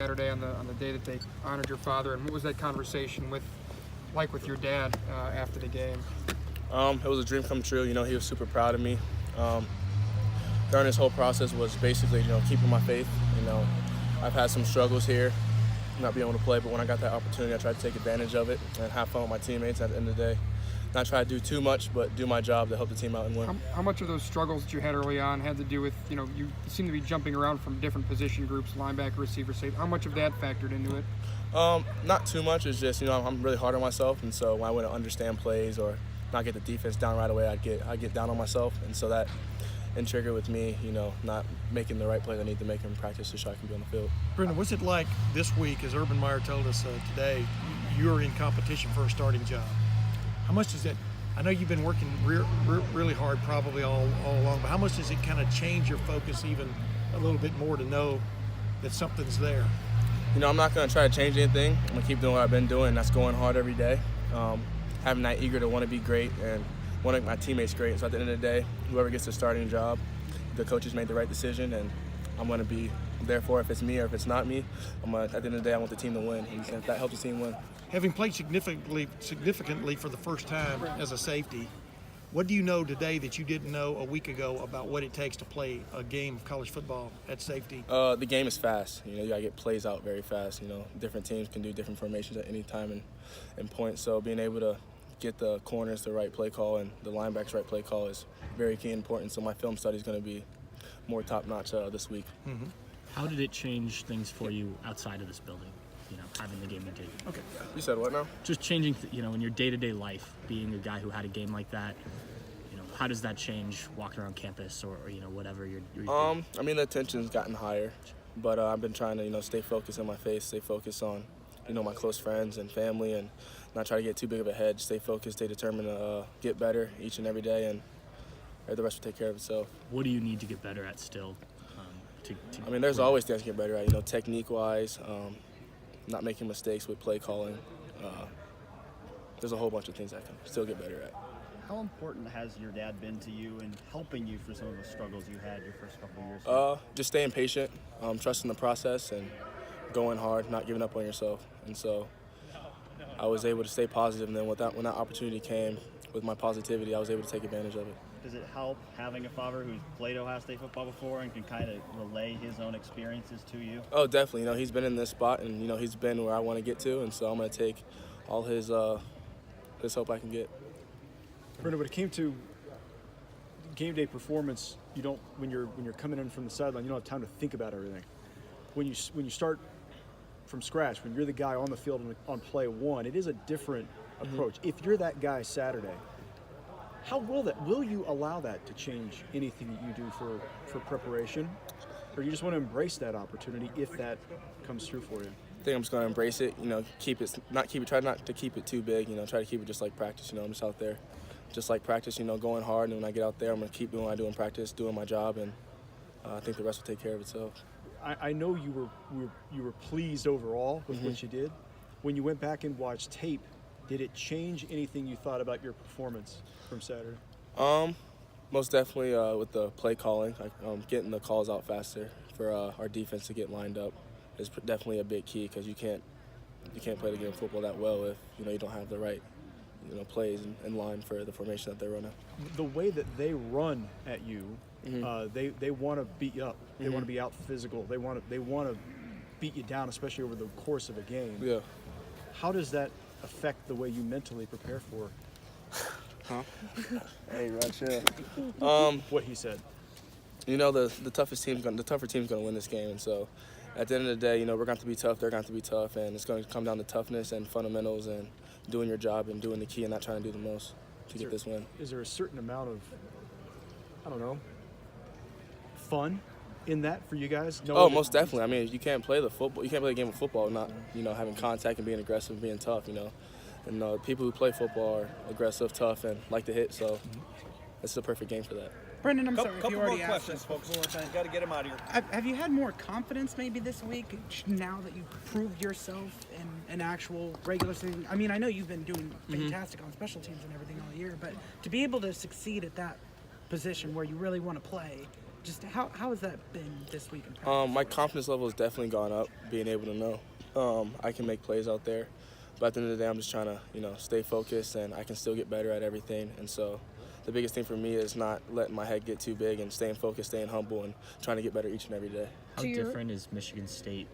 Saturday on the day that they honored your father, and what was that conversation like with your dad after the game? It was a dream come true. You know, he was super proud of me. During this whole process was basically, keeping my faith. You know, I've had some struggles here, not being able to play, but when I got that opportunity, I tried to take advantage of it and have fun with my teammates at the end of the day. Not try to do too much, but do my job to help the team out and win. How much of those struggles that you had early on had to do with, you seem to be jumping around from different position groups, linebacker, receiver, safety. How much of that factored into it? Not too much. It's just, I'm really hard on myself, and so when I wouldn't understand plays or not get the defense down right away, I'd get down on myself, and so that triggered with me, not making the right plays I need to make in practice so I can be on the field. Brendon, what's it like this week, as Urban Meyer told us today, you're in competition for a starting job? How much does that, I know you've been working really hard probably all along, but how much does it kind of change your focus even a little bit more to know that something's there? I'm not going to try to change anything. I'm going to keep doing what I've been doing, and that's going hard every day. Having that eager to want to be great and want to make my teammates great. So at the end of the day, whoever gets the starting job, the coaches made the right decision, and I'm going to be there for it if it's me or if it's not me. At the end of the day, I want the team to win, and if that helps the team win. Having played significantly for the first time as a safety, what do you know today that you didn't know a week ago about what it takes to play a game of college football at safety? The game is fast. You got to get plays out very fast. Different teams can do different formations at any time and point. So being able to get the corners the right play call and the linebackers right play call is very key and important. So my film study is going to be more top-notch this week. Mm-hmm. How did it change things for you outside of this building? Having the game you did. Okay. You said what now? Just changing, in your day-to-day life, being a guy who had a game like that. How does that change walking around campus or whatever you're doing? The tension's gotten higher, but I've been trying to stay focused on my faith, stay focused on my close friends and family, and not try to get too big of a head. Stay focused, stay determined to get better each and every day, and the rest will take care of itself. What do you need to get better at still? There's always things to get better at. Technique-wise, not making mistakes with play calling. There's a whole bunch of things I can still get better at. How important has your dad been to you in helping you for some of the struggles you had your first couple of years? Just staying patient, trusting the process, and going hard, not giving up on yourself. And so I was able to stay positive, and then when that opportunity came, with my positivity, I was able to take advantage of it. Does it help having a father who's played Ohio State football before and can kind of relay his own experiences to you? Oh, definitely. He's been in this spot, and he's been where I want to get to, and so I'm going to take all his help I can get. Brendon, when it came to game day performance, when you're coming in from the sideline, you don't have time to think about everything. When you start from scratch, when you're the guy on the field on play one, it is a different approach. If you're that guy Saturday, how will you allow that to change anything that you do for preparation, or you just want to embrace that opportunity if that comes through for you? I think I'm just going to embrace it. Try not to keep it too big. Try to keep it just like practice. I'm just out there, just like practice. Going hard, and when I get out there, I'm going to keep doing what I do in practice, doing my job, and I think the rest will take care of itself. I know you were pleased overall with what you did. When you went back and watched tape, did it change anything you thought about your performance from Saturday? Most definitely with the play calling, getting the calls out faster for our defense to get lined up is definitely a big key, because you can't play the game of football that well if you don't have the right plays in line for the formation that they're running. The way that they run at you, they want to beat you up. They want to be out physical. They want to beat you down, especially over the course of a game. Yeah. How does that affect the way you mentally prepare for? Huh? Hey, Rod, chill. What he said. The tougher team's going to win this game, and so at the end of the day, we're going to be tough. They're going to be tough, and it's going to come down to toughness and fundamentals and doing your job and doing the key and not trying to do the most to get this win. Is there a certain amount of, fun in that for you guys? Most definitely. You can't play you can't play a game of football not, having contact and being aggressive, being tough, And people who play football are aggressive, tough, and like to hit, so it's the perfect game for that. Brendon, I'm sorry if you Couple already more asked questions, this folks. before, Got to get them out of here. have you had more confidence maybe this week now that you've proved yourself in an actual regular season? I know you've been doing fantastic on special teams and everything all year, but to be able to succeed at that position where you really want to play, Just how has that been this week in practice? My confidence level has definitely gone up, being able to know I can make plays out there. But at the end of the day, I'm just trying to, stay focused, and I can still get better at everything. And so the biggest thing for me is not letting my head get too big and staying focused, staying humble, and trying to get better each and every day. How different is Michigan State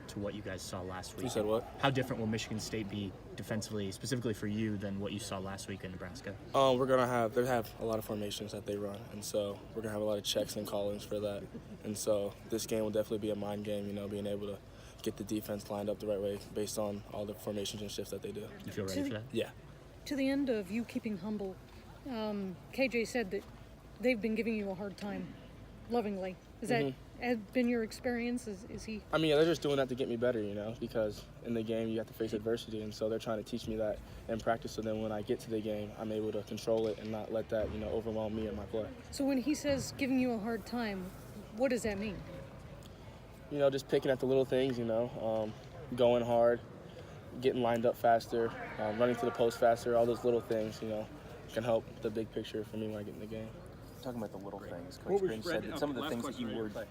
to what you guys saw last week? You said what? How different will Michigan State be defensively, specifically for you, than what you saw last week in Nebraska? We're gonna have a lot of formations that they run, and so we're gonna have a lot of checks and call-ins for that. And so this game will definitely be a mind game, being able to get the defense lined up the right way based on all the formations and shifts that they do. You feel ready for that? Yeah. To the end of you keeping humble, KJ said that they've been giving you a hard time, lovingly. Is that had been your experience? Is he? I mean, they're just doing that to get me better, because in the game you have to face adversity, and so they're trying to teach me that in practice. So then when I get to the game, I'm able to control it and not let that, overwhelm me and my play. So when he says giving you a hard time, what does that mean? Just picking at the little things, going hard, getting lined up faster, running to the post faster, all those little things, can help the big picture for me when I get in the game. Talking about the little things, Coach Grinch said that some of the things that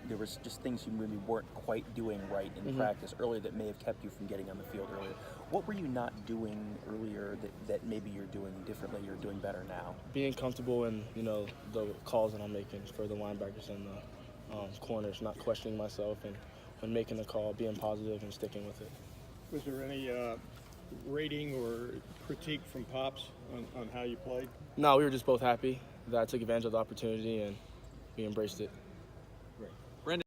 there was just things you maybe weren't quite doing right in practice earlier that may have kept you from getting on the field earlier. What were you not doing earlier that maybe you're doing differently, you're doing better now? Being comfortable in, the calls that I'm making for the linebackers and the corners, not questioning myself, and when making the call, being positive and sticking with it. Was there any rating or critique from Pops on how you played? No, we were just both happy that I took advantage of the opportunity and we embraced it.